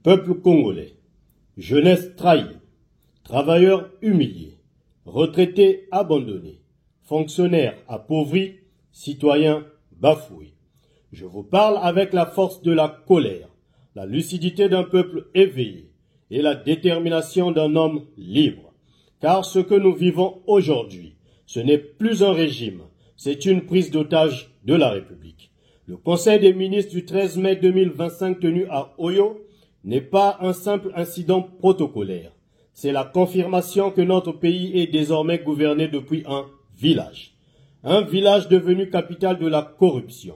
Peuple congolais, jeunesse trahie, travailleurs humiliés, retraités abandonnés, fonctionnaires appauvris, citoyens bafoués. Je vous parle avec la force de la colère, la lucidité d'un peuple éveillé et la détermination d'un homme libre. Car ce que nous vivons aujourd'hui, ce n'est plus un régime, c'est une prise d'otage de la République. Le Conseil des ministres du 13 mai 2025 tenu à Oyo n'est pas un simple incident protocolaire. C'est la confirmation que notre pays est désormais gouverné depuis un village. Un village devenu capitale de la corruption,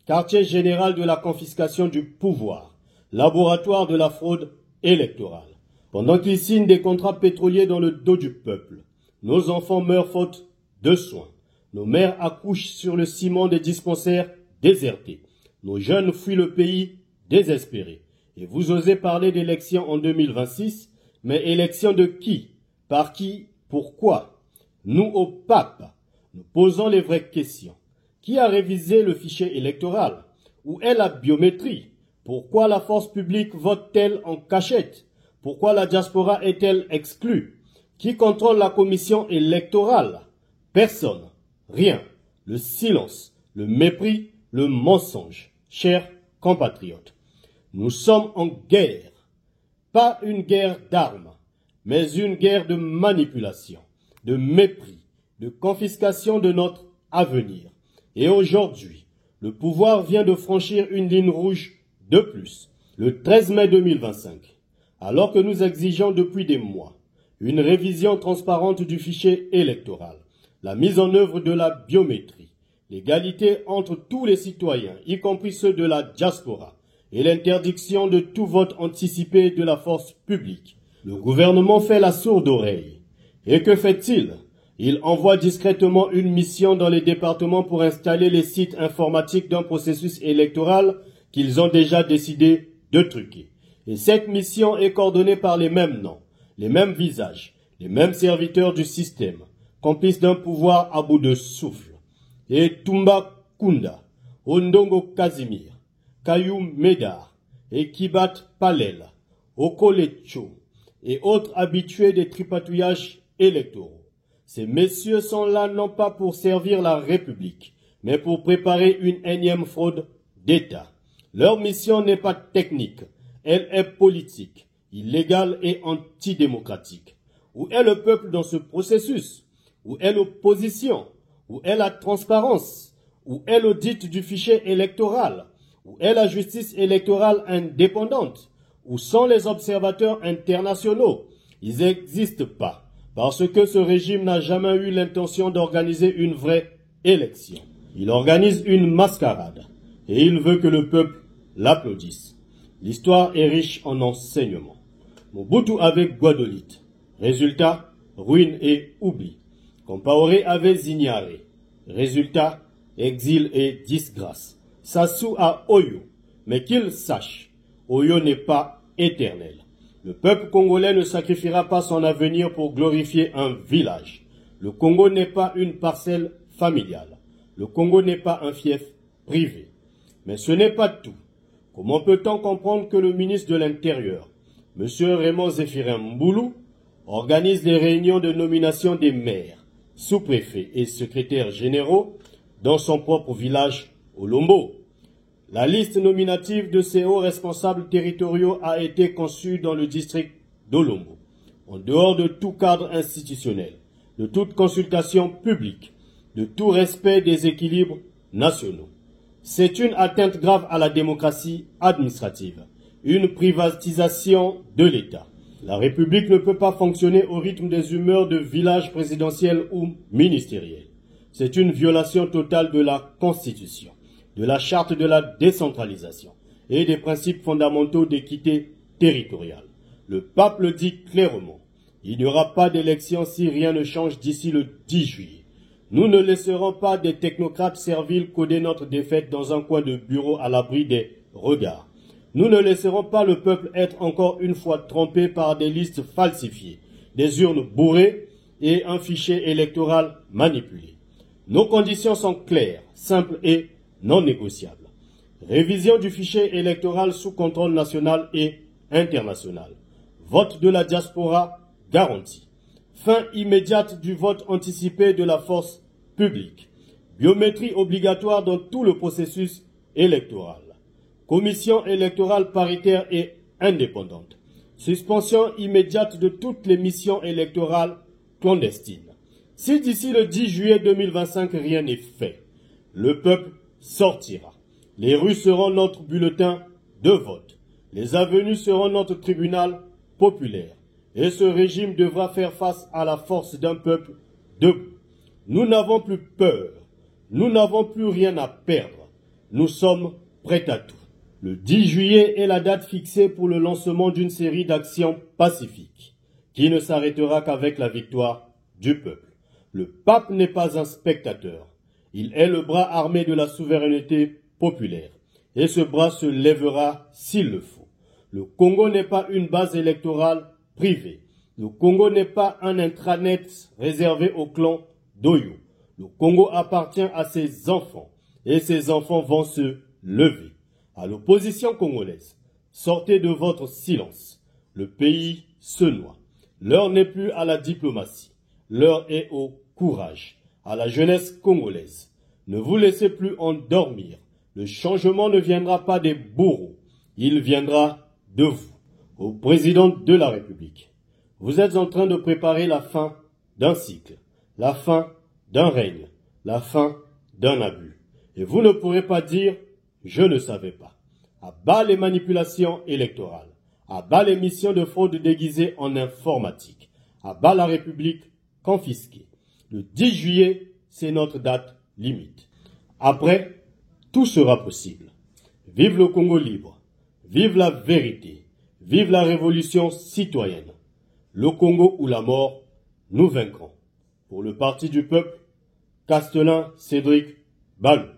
quartier général de la confiscation du pouvoir, laboratoire de la fraude électorale. Pendant qu'ils signent des contrats pétroliers dans le dos du peuple, nos enfants meurent faute de soins. Nos mères accouchent sur le ciment des dispensaires désertés. Nos jeunes fuient le pays désespérés. Et vous osez parler d'élections en 2026, mais élections de qui? Par qui? Pourquoi? Nous, au pape, nous posons les vraies questions. Qui a révisé le fichier électoral? Où est la biométrie? Pourquoi la force publique vote-t-elle en cachette? Pourquoi la diaspora est-elle exclue? Qui contrôle la commission électorale? Personne. Rien. Le silence, le mépris, le mensonge. Chers compatriotes, nous sommes en guerre. Pas une guerre d'armes, mais une guerre de manipulation, de mépris, de confiscation de notre avenir. Et aujourd'hui, le pouvoir vient de franchir une ligne rouge de plus, le 13 mai 2025, alors que nous exigeons depuis des mois une révision transparente du fichier électoral, la mise en œuvre de la biométrie, l'égalité entre tous les citoyens, y compris ceux de la diaspora, et l'interdiction de tout vote anticipé de la force publique. Le gouvernement fait la sourde oreille. Et que fait-il? Il envoie discrètement une mission dans les départements pour installer les sites informatiques d'un processus électoral qu'ils ont déjà décidé de truquer. Et cette mission est coordonnée par les mêmes noms, les mêmes visages, les mêmes serviteurs du système, complices d'un pouvoir à bout de souffle. Et Tumba Kunda, Ondongo Casimir, Kayum Medar, et Kibat Palel, Okolecho, et autres habitués des tripatouillages électoraux. Ces messieurs sont là non pas pour servir la République, mais pour préparer une énième fraude d'État. Leur mission n'est pas technique, elle est politique, illégale et antidémocratique. Où est le peuple dans ce processus? Où est l'opposition? Où est la transparence? Où est l'audit du fichier électoral? Où est la justice électorale indépendante? Où sont les observateurs internationaux? Ils n'existent pas, parce que ce régime n'a jamais eu l'intention d'organiser une vraie élection. Il organise une mascarade, et il veut que le peuple l'applaudisse. L'histoire est riche en enseignements. Mobutu avec Guadolite. Résultat, ruine et oubli. Compaoré avait Zignaré. Résultat, exil et disgrâce. Sassou à Oyo. Mais qu'il sache, Oyo n'est pas éternel. Le peuple congolais ne sacrifiera pas son avenir pour glorifier un village. Le Congo n'est pas une parcelle familiale. Le Congo n'est pas un fief privé. Mais ce n'est pas tout. Comment peut-on comprendre que le ministre de l'Intérieur, M. Raymond Zéphirin Mboulou, organise des réunions de nomination des maires, sous-préfets et secrétaires généraux dans son propre village, Olombo? La liste nominative de ces hauts responsables territoriaux a été conçue dans le district d'Olombo, en dehors de tout cadre institutionnel, de toute consultation publique, de tout respect des équilibres nationaux. C'est une atteinte grave à la démocratie administrative, une privatisation de l'État. La République ne peut pas fonctionner au rythme des humeurs de village présidentiel ou ministériel. C'est une violation totale de la Constitution, de la charte de la décentralisation et des principes fondamentaux d'équité territoriale. Le pape le dit clairement, il n'y aura pas d'élection si rien ne change d'ici le 10 juillet. Nous ne laisserons pas des technocrates serviles coder notre défaite dans un coin de bureau à l'abri des regards. Nous ne laisserons pas le peuple être encore une fois trompé par des listes falsifiées, des urnes bourrées et un fichier électoral manipulé. Nos conditions sont claires, simples et non négociables. Révision du fichier électoral sous contrôle national et internationale. Vote de la diaspora garanti. Fin immédiate du vote anticipé de la force publique. Biométrie obligatoire dans tout le processus électoral. Commission électorale paritaire et indépendante. Suspension immédiate de toutes les missions électorales clandestines. Si d'ici le 10 juillet 2025 rien n'est fait, le peuple sortira. Les rues seront notre bulletin de vote. Les avenues seront notre tribunal populaire. Et ce régime devra faire face à la force d'un peuple debout. Nous n'avons plus peur. Nous n'avons plus rien à perdre. Nous sommes prêts à tout. Le 10 juillet est la date fixée pour le lancement d'une série d'actions pacifiques qui ne s'arrêtera qu'avec la victoire du peuple. Le pape n'est pas un spectateur. Il est le bras armé de la souveraineté populaire. Et ce bras se lèvera s'il le faut. Le Congo n'est pas une base électorale privée. Le Congo n'est pas un intranet réservé au clan d'Oyo. Le Congo appartient à ses enfants. Et ses enfants vont se lever. À l'opposition congolaise, sortez de votre silence. Le pays se noie. L'heure n'est plus à la diplomatie. L'heure est au courage. À la jeunesse congolaise, ne vous laissez plus endormir. Le changement ne viendra pas des bourreaux. Il viendra de vous. Au président de la République, vous êtes en train de préparer la fin d'un cycle, la fin d'un règne, la fin d'un abus. Et vous ne pourrez pas dire « je ne savais pas ». À bas les manipulations électorales, à bas les missions de fraude déguisées en informatique, à bas la République confisquée. Le 10 juillet, c'est notre date limite. Après, tout sera possible. Vive le Congo libre, vive la vérité, vive la révolution citoyenne. Le Congo ou la mort, nous vaincrons. Pour le Parti du peuple, Castelin Cédric Balou.